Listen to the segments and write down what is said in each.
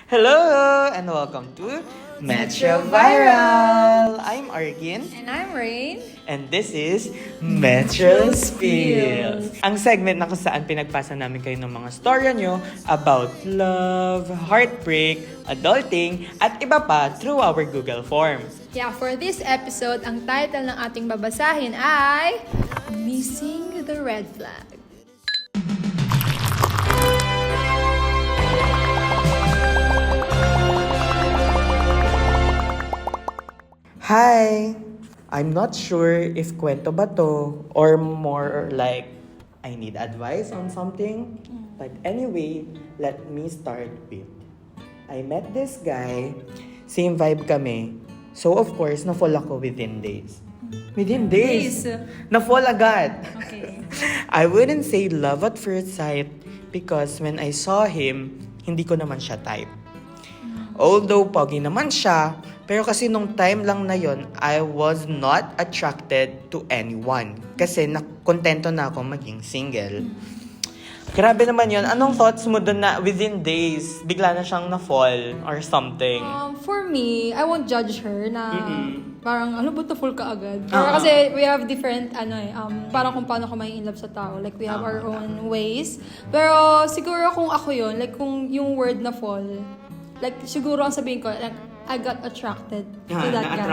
Hello and welcome to Metro Viral. I'm Arkin. And I'm Rain. And this is Metro Spills. Ang segment na kung saan pinagpasa namin kayo ng mga storya nyo about love, heartbreak, adulting, at iba pa through our Google Forms. Yeah, for this episode, ang title ng ating babasahin ay Missing the Red Flag. Hi! I'm not sure if kwento ba to or more like I need advice on something. But anyway, let me start with I met this guy, same vibe kami. So of course, na-fall ako within days. Within days? Na-fall agad. Okay. I wouldn't say love at first sight because when I saw him, hindi ko naman siya type. Although pogi naman siya, pero kasi nung time lang na yon, I was not attracted to anyone. Kasi kontento na ako maging single. Grabe naman yon. Anong thoughts mo doon na within days, bigla na siyang na-fall or something? For me, I won't judge her na parang ano ba to full ka agad. Pero kasi we have different parang kung paano ka may in love sa tao. Like we have our own ways. Pero siguro kung ako yon, like kung yung word na fall, like siguro ang sabihin ko, like I got attracted to that guy.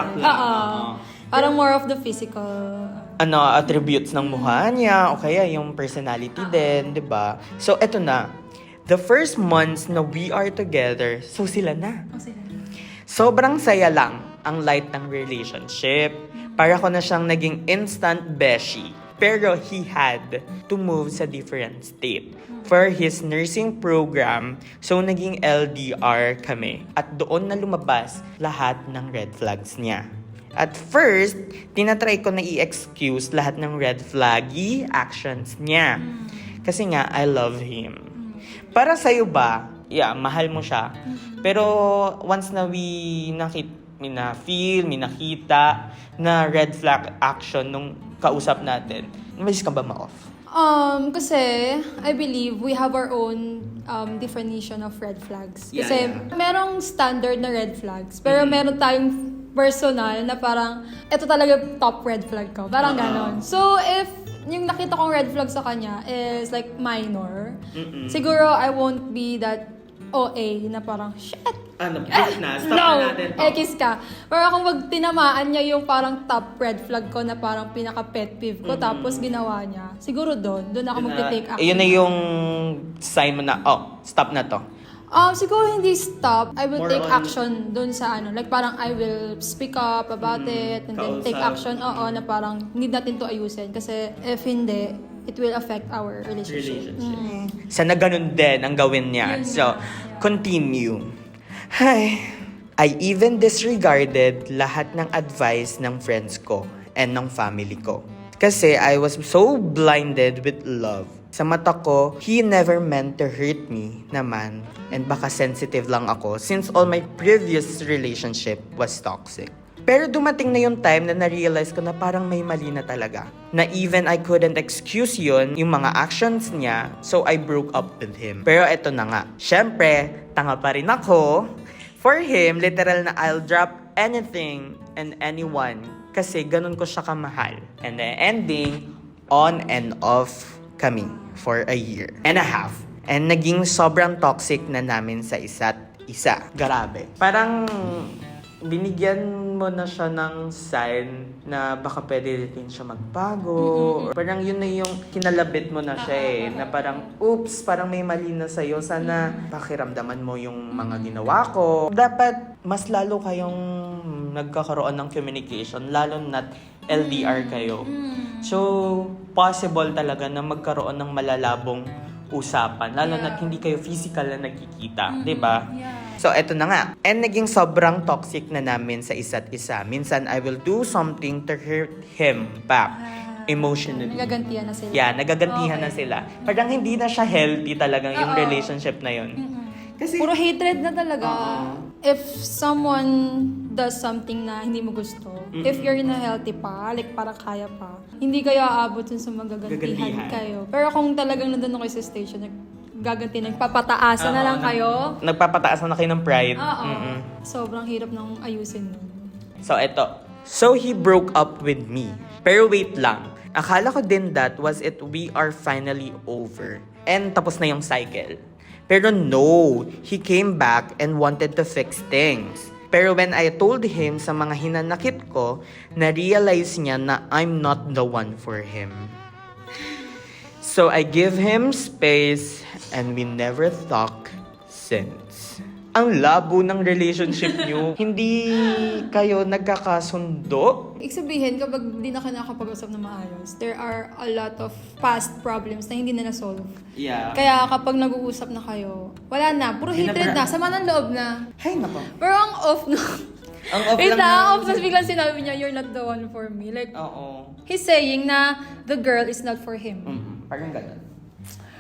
Parang more of the physical. Attributes ng mukha niya, o kaya yung personality din, di ba? So, eto na. The first months na we are together, so sila na. Sobrang saya lang ang light ng relationship. Para ko na siyang naging instant beshi. Pero he had to move sa different state for his nursing program. So, naging LDR kami. At doon na lumabas lahat ng red flags niya. At first, tinatry ko na i-excuse lahat ng red flaggy actions niya. Kasi nga, I love him. Para sa'yo ba, mahal mo siya. Pero once na nakita na red flag action nung kausap natin, naman ka ba ma-off? Kasi I believe we have our own definition of red flags. Kasi merong standard na red flags, pero meron tayong personal na parang ito talaga top red flag ko. Parang ganon. So if yung nakita kong red flag sa kanya is like minor, siguro I won't be that OA na parang shit. Bitch na. Stop No, na natin to. Ekis ka. Pero kung wag tinamaan niya yung parang top red flag ko na parang pinaka-pet peeve ko, tapos ginawa niya, siguro doon ako mag-take action. Yun na yung sign mo na, stop na to. Siguro hindi stop. I will More take on- action doon sa like parang I will speak up about it and then take action, na parang need natin to ayusin. Kasi if hindi, it will affect our relationship. Sana ganun din ang gawin niya. So, continue. Hi. I even disregarded lahat ng advice ng friends ko and ng family ko. Kasi I was so blinded with love. Sa mata ko, he never meant to hurt me naman. And baka sensitive lang ako since all my previous relationship was toxic. Pero dumating na yung time na na-realize ko na parang may mali na talaga. Na even I couldn't excuse yun, yung mga actions niya, so I broke up with him. Pero eto na nga, syempre, tanga pa rin ako. For him, literal na I'll drop anything and anyone kasi ganun ko siya kamahal. And the ending, on and off kami for a year and a half. And naging sobrang toxic na namin sa isa't isa. Grabe. Parang binigyan mo na siya ng sign na baka pwede din siya magbago. Parang yun na yung kinalabit mo na siya na parang, oops, parang may mali na sa'yo. Sana pakiramdaman mo yung mga ginawa ko. Dapat mas lalo kayong nagkakaroon ng communication, lalo na't LDR kayo. So, possible talaga na magkaroon ng malalabong usapan, lalo na't hindi kayo physical na nagkikita, 'di ba? So, eto na nga. And naging sobrang toxic na namin sa isa't isa. Minsan, I will do something to hurt him back emotionally. Nagagantihan na sila. Nagagantihan na sila. Parang hindi na siya healthy talaga yung relationship na yun. Kasi, Puro hatred na talaga. If someone does something na hindi mo gusto, if you're in a healthy pa, like parang kaya pa, hindi kayo aabot dun sa magagantihan Gagantihan. kayo. Pero kung talagang nandun kayo sa station, gaganti, nagpapataasan na lang kayo. Nagpapataas na kayo ng pride. Oo. Sobrang hirap nang ayusin nun. So, eto. So, he broke up with me. Pero wait lang. Akala ko din that was it, we are finally over. And tapos na yung cycle. Pero no, he came back and wanted to fix things. Pero when I told him sa mga hinanakit ko, na-realize niya na I'm not the one for him. So I give him space and we never talk since. Ang labo ng relationship niyo. Hindi kayo nagkakasundo? Ibig sabihin, kapag di na kayo nakakapag-usap na maayos, there are a lot of past problems na hindi na na-solve. Yeah. Kaya kapag nag-uusap na kayo, wala na. Puro hatred na. Sama ng loob na. Hay nako. Pero ang off na. Ang off Wait lang lang, na- ang off na biglang sinabi niya, you're not the one for me. Like, Oo. he's saying na the girl is not for him. Parang ganun.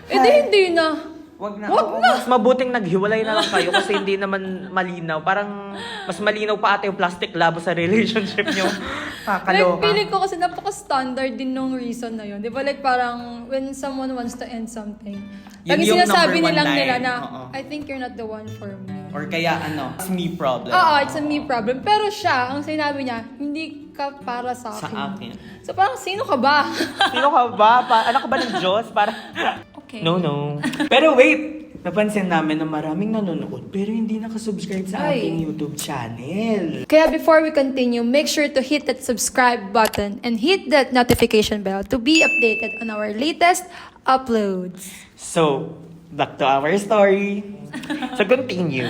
Hindi na. Wag na. Wag Oo, na. Mas mabuting naghiwalay na lang kayo kasi hindi naman malinaw. Parang mas malinaw pa ata yung plastic labo sa relationship nyo. Like, Kakaloka. feeling ko kasi napaka-standard din nung reason na yun. Di ba? Like, parang when someone wants to end something, Yun lagi yung sinasabi number one nilang line. nila na, Oo. I think you're not the one for me. Or kaya it's me problem. Oo, it's a me problem. Pero siya, ang sinabi niya, hindi ka para sa akin. Sa akin. So parang, sino ka ba? Sino ka ba? Anak ka ba ng Diyos? Okay. No. Pero wait! Napansin namin na maraming nanonood pero hindi nakasubscribe sa Ay. ating YouTube channel. Kaya before we continue, make sure to hit that subscribe button and hit that notification bell to be updated on our latest uploads. So, back to our story. So, continue.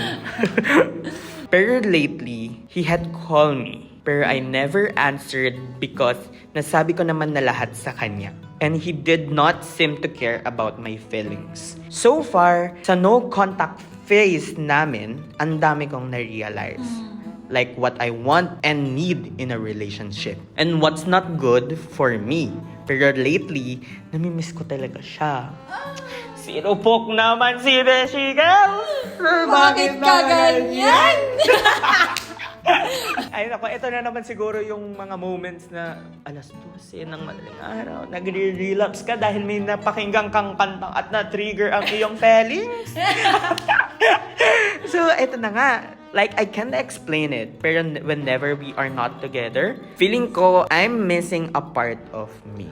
Pero lately, he had called me. Pero I never answered because nasabi ko naman na lahat sa kanya. And he did not seem to care about my feelings. So far, sa no contact phase namin, ang dami kong na-realize. Like what I want and need in a relationship. And what's not good for me. Pero lately, namimiss ko talaga siya. Sinupok naman si Beshi Girl! Bakit ka ganyan? Ay nako, ito na naman siguro yung mga moments na alas 12 ng madaling araw, nagre-relapse ka dahil may napakinggang kang kantang at na-trigger ang iyong feelings. So, ito na nga. Like, I can't explain it. Pero whenever we are not together, feeling ko, I'm missing a part of me.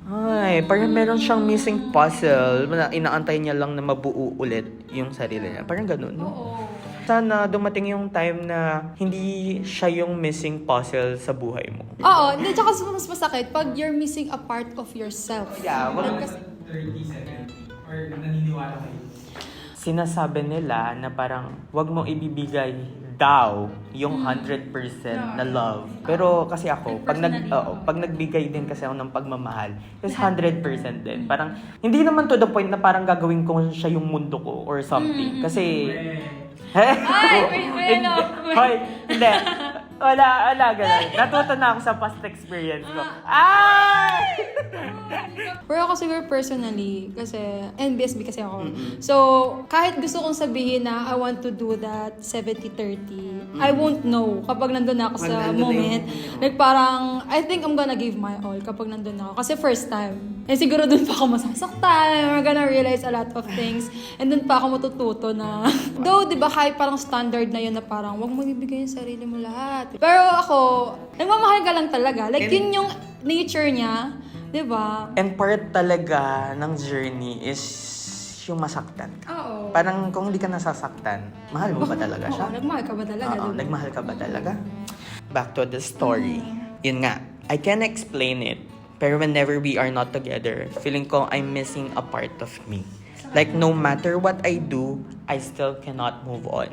Ay, parang meron siyang missing puzzle na inaantay niya lang na mabuo ulit yung sarili niya. Parang ganun. Oo. Sana dumating yung time na hindi siya yung missing puzzle sa buhay mo. Oo, hindi, tsaka mas masakit pag you're missing a part of yourself. Yeah, Like, kasi- 30, 70, or naniniwala kayo? Sinasabi nila na parang wag mong ibibigay daw yung 100% na love. Pero kasi ako, pag nagbigay din kasi ako ng pagmamahal, is 100% din. Parang hindi naman to the point na parang gagawin ko siya yung mundo ko or something. Kasi Ay, wait, Hoy, hindi. Wala, ganun. Natuto na ako sa past experience ko. Ay! Pero ako siguro personally, kasi NBSB kasi ako. So, kahit gusto kong sabihin na I want to do that 70-30, I won't know kapag nandun na ako sa Nandun na moment. Like parang, I think I'm gonna give my all kapag nandun na ako. Kasi first time. Eh siguro dun pa ako masasaktan, I'm gonna realize a lot of things. And dun pa ako matututo na, though, di ba, kahit parang standard na yun na parang, wag mo ibigay yung sarili mo lahat. Pero ako, nagmamahal ka lang talaga. Like, yun yung nature niya. Di ba? And part talaga ng journey is yung masaktan ka. Oo. Parang kung hindi ka nasasaktan, mahal mo ba talaga siya? Oo, nagmahal ka ba talaga? Oo, diba? nagmahal ka ba talaga? Back to the story. Yun nga, I can explain it. Pero whenever we are not together, feeling ko I'm missing a part of me. Like, no matter what I do, I still cannot move on.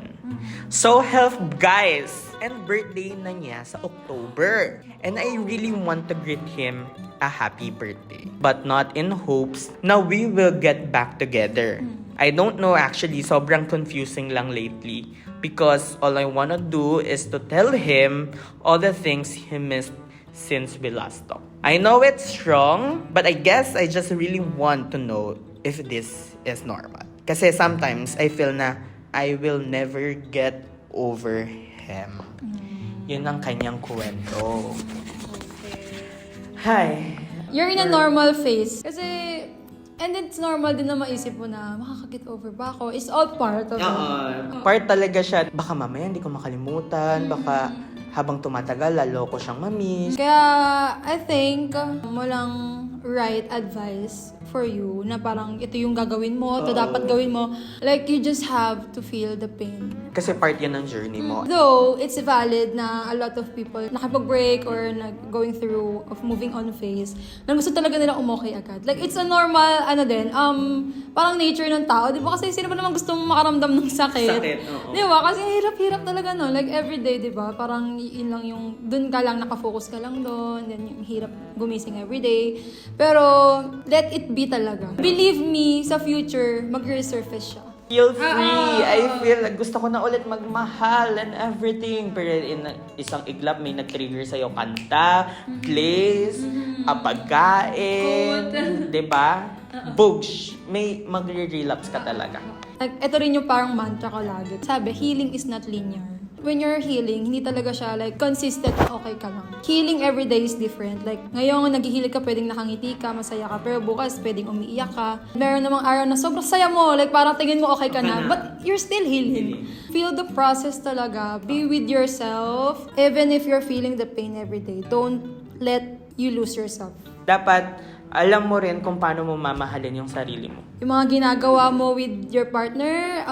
So, help, guys! And birthday na niya sa October. And I really want to greet him a happy birthday. But not in hopes na we will get back together. I don't know actually, sobrang confusing lang lately. Because all I wanna do is to tell him all the things he missed since we last talked. I know it's wrong, but I guess I just really want to know if this is normal. Kasi sometimes I feel na I will never get over him. Yun ang kanyang kwento. Hi. You're in a normal phase. Kasi, And it's normal din na maisip mo na, makaka-get over ba ako? It's all part of it. Part talaga siya. Baka mamaya hindi ko makalimutan. Baka habang tumatagal, lalo ko siyang mamiss. Kaya, I think, walang right advice for you na parang ito yung gagawin mo, ito dapat gawin mo. Like, you just have to feel the pain. Kasi part yan ng journey mo. Though, it's valid na a lot of people nakipag-break or going through of moving on phase, na gusto talaga nila umokay agad. Like, it's a normal, parang nature ng tao. Di ba? Kasi sino ba naman gustong makaramdam ng sakit? Sakit, oo. Di ba? Kasi hirap-hirap talaga, no? Like, everyday, di ba? Parang yun lang yung, dun ka lang, nakafocus ka lang dun, then yung hirap gumising everyday. Pero, let it be talaga. Believe me, sa future, mag-resurface siya. Feel free. I feel gusto ko na ulit magmahal and everything. Pero in isang iglap, may nag-trigger sa'yo kanta, place, pagkain, diba? Boosh. May magre-relapse ka talaga. Like, ito rin yung parang mantra ko lagi. Sabi, healing is not linear. When you're healing, hindi talaga siya like consistent na okay ka lang. Healing every day is different. Like, ngayon nag-heal ka, pwedeng nakangiti ka, masaya ka. Pero bukas, pwedeng umiiyak ka. Meron namang araw na sobrang saya mo. Like, parang tingin mo okay ka na. But you're still healing. Feel the process talaga. Be with yourself. Even if you're feeling the pain every day, don't let you lose yourself. Dapat alam mo rin kung paano mo mamahalin yung sarili mo. Yung mga ginagawa mo with your partner,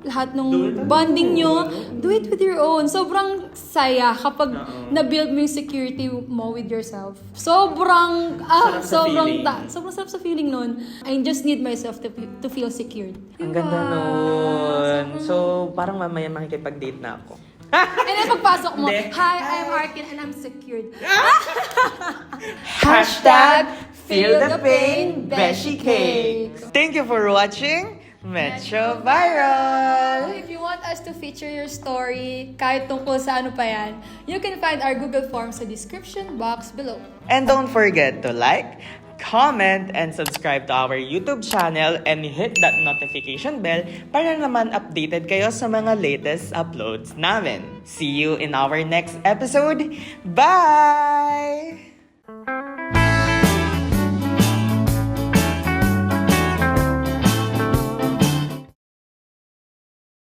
lahat ng bonding nyo, do it with your own. Sobrang saya kapag na-build mo yung security mo with yourself. Sobrang sarap sa feeling nun. I just need myself to feel secured. Ang ganda nun. So, parang mamaya makikipag-date na ako. And then pagpasok mo, Hindi. hi, I'm Arkin and I'm secured. Feel the pain, Beshi Cakes. Thank you for watching Metro Viral. If you want us to feature your story, kahit tungkol sa ano pa yan, you can find our Google Forms sa description box below. And don't forget to like, comment, and subscribe to our YouTube channel and hit that notification bell para naman updated kayo sa mga latest uploads namin. See you in our next episode. Bye!